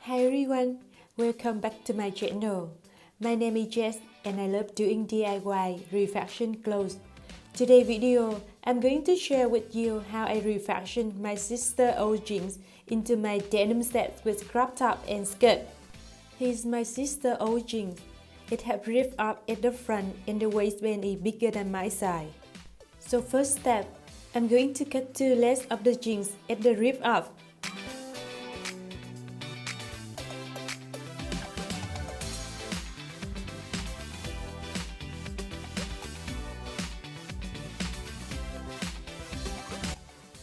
Hi everyone, welcome back to my channel. My name is Jess and I love doing DIY refashion clothes. Today's video, I'm going to share with you how I refashioned my sister old jeans into my denim set with crop top and skirt. Here's my sister old jeans. It has ripped up at the front and the waistband is bigger than my size. So first step, I'm going to cut two legs of the jeans at the rip up.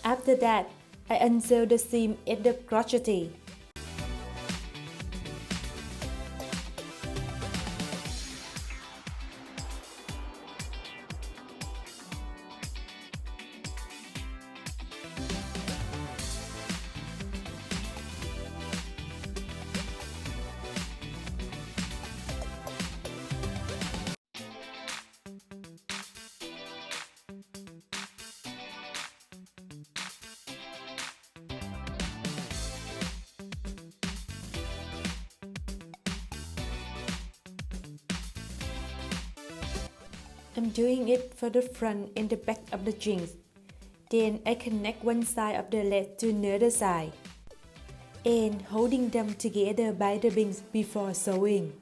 After that, I unsew the seam at the crotchety. I'm doing it for the front and the back of the jeans. Then I connect one side of the leg to another side and holding them together by the bins before sewing.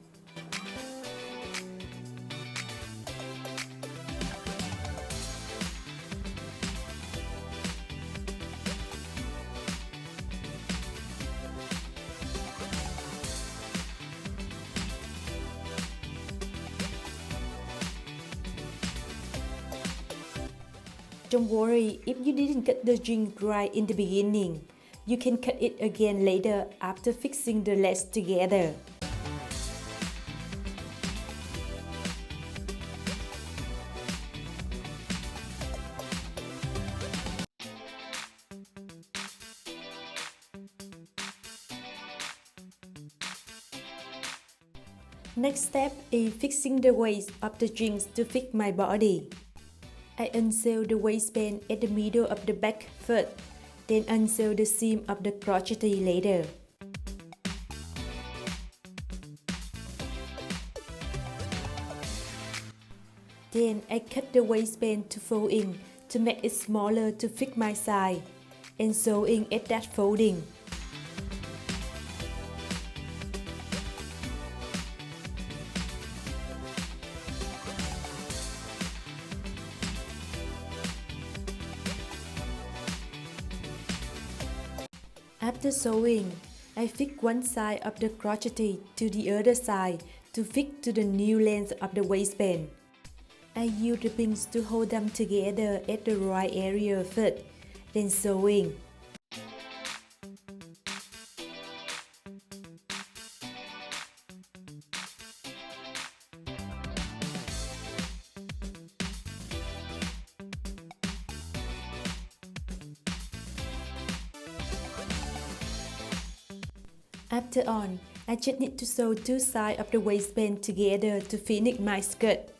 Don't worry if you didn't cut the jeans right in the beginning. You can cut it again later after fixing the legs together. Next step is fixing the waist of the jeans to fit my body. I unsew the waistband at the middle of the back first, then unsew the seam of the crotchety later. Then I cut the waistband to fold in to make it smaller to fit my size, and sewing at that folding. After sewing, I fix one side of the crotchety to the other side to fit to the new length of the waistband. I use the pins to hold them together at the right area first, then sewing. After on, I just need to sew two sides of the waistband together to finish my skirt.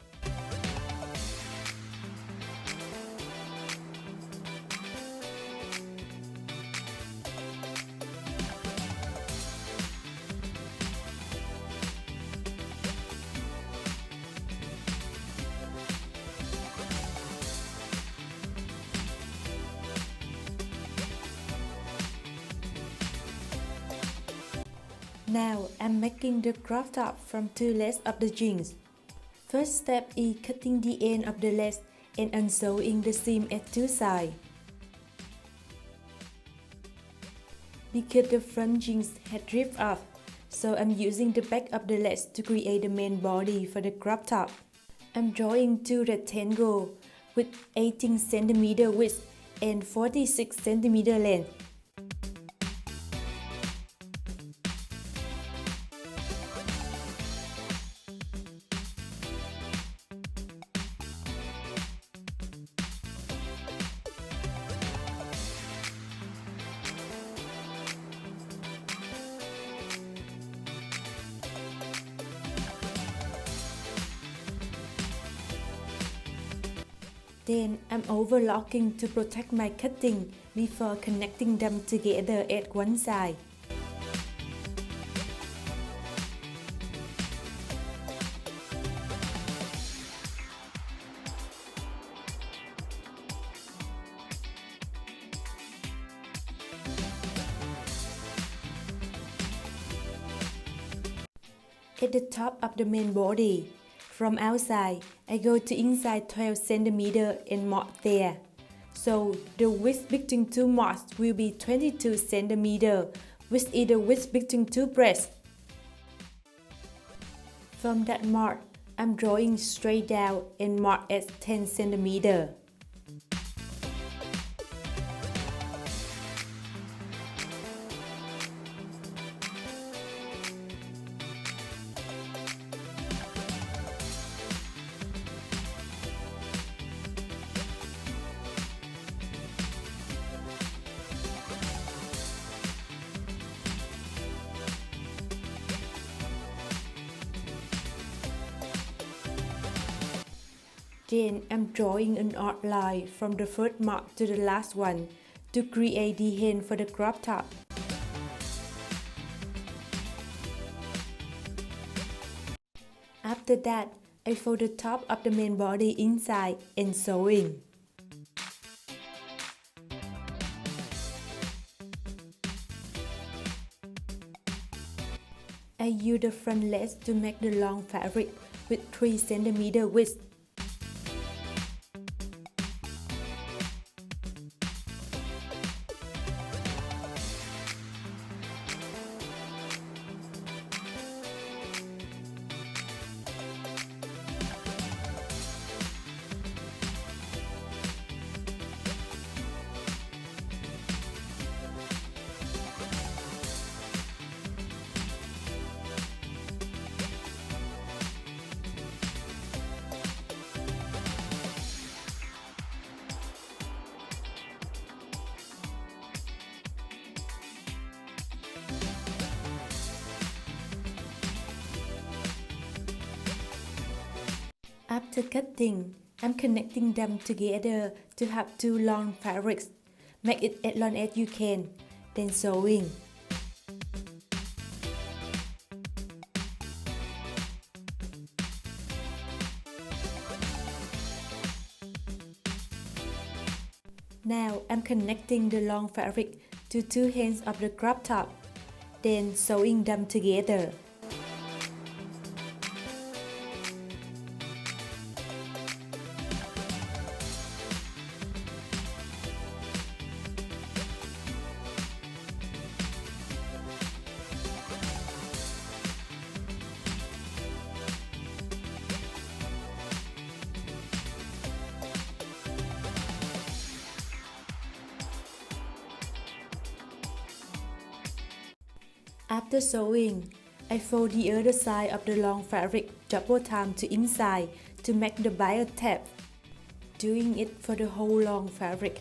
Now I'm making the crop top from two legs of the jeans. First step is cutting the end of the legs and unsewing the seam at two sides. Because the front jeans had ripped off, so I'm using the back of the legs to create the main body for the crop top. I'm drawing two rectangles with 18 cm width and 46 cm length. Then I'm overlocking to protect my cutting before connecting them together at one side. at the top of the main body. From outside, I go to inside 12 cm and mark there. So the width between two marks will be 22 cm, which is the width between two breasts. From that mark, I'm drawing straight down and mark at 10 cm. Then I'm drawing an outline from the first mark to the last one to create the hem for the crop top. After that, I fold the top of the main body inside and sewing. I use the front lace to make the long fabric with 3 cm width. After cutting, I'm connecting them together to have two long fabrics. Make it as long as you can, then sewing. Now I'm connecting the long fabric to two ends of the crop top, then sewing them together. After sewing, I fold the other side of the long fabric double time to inside to make the bias tab, doing it for the whole long fabric.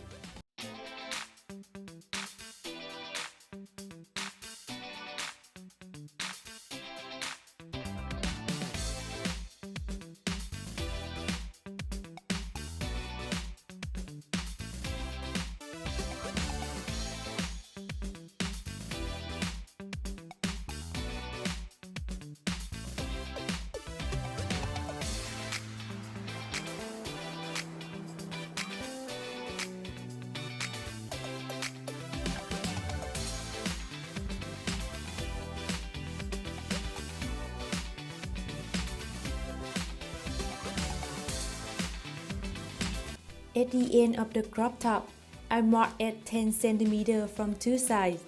At the end of the crop top, I mark at 10 cm from two sides.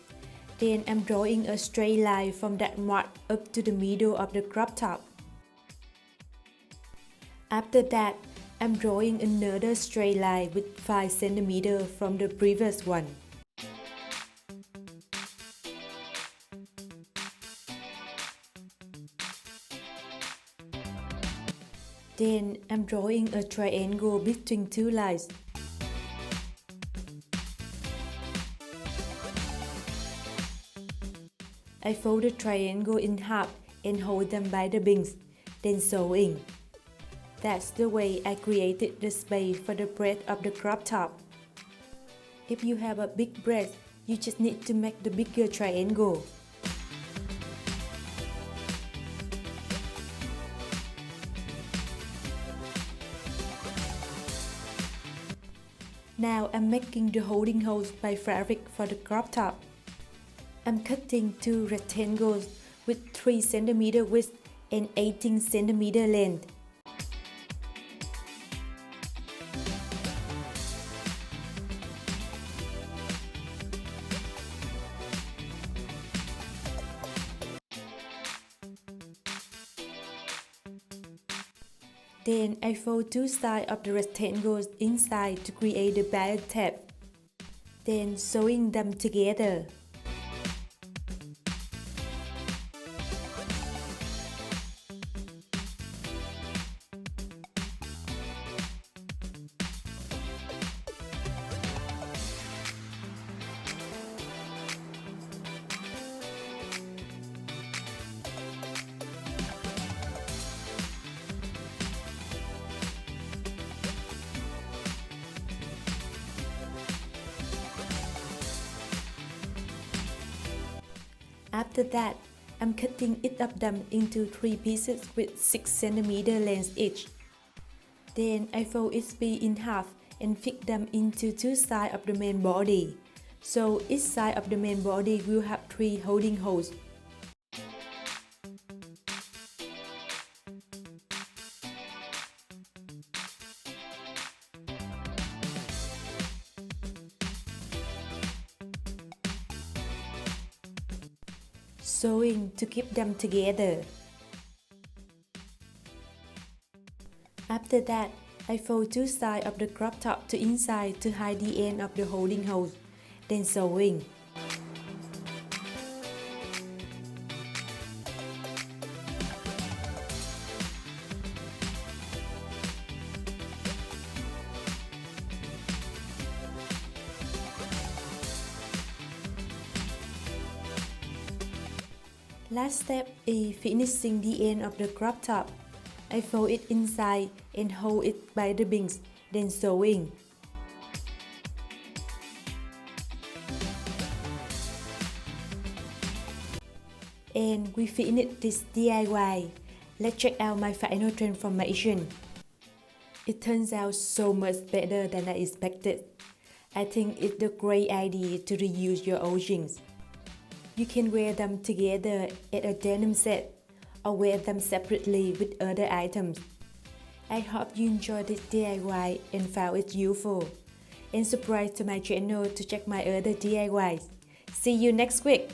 Then I'm drawing a straight line from that mark up to the middle of the crop top. After that, I'm drawing another straight line with 5 cm from the previous one. Then I'm drawing a triangle between two lines. I fold the triangle in half and hold them by the bins, then sewing. That's the way I created the space for the breadth of the crop top. If you have a big breast, you just need to make the bigger triangle. Now I'm making the holding holes by fabric for the crop top. I'm cutting two rectangles with 3 cm width and 18 cm length. Then I fold two sides of the rectangles inside to create the back tab. Then sewing them together. After that, I'm cutting each of them into 3 pieces with 6 cm length each. Then I fold each piece in half and fit them into two sides of the main body. So each side of the main body will have 3 holding holes. Sewing to keep them together. After that, I fold two sides of the crop top to inside to hide the end of the holding holes, then sewing. Last step is finishing the end of the crop top. I fold it inside and hold it by the ribbons, then sewing. And we finished this DIY. Let's check out my final transformation. It turns out so much better than I expected. I think it's a great idea to reuse your old jeans. You can wear them together as a denim set or wear them separately with other items. I hope you enjoyed this DIY and found it useful. And subscribe to my channel to check my other DIYs. See you next week!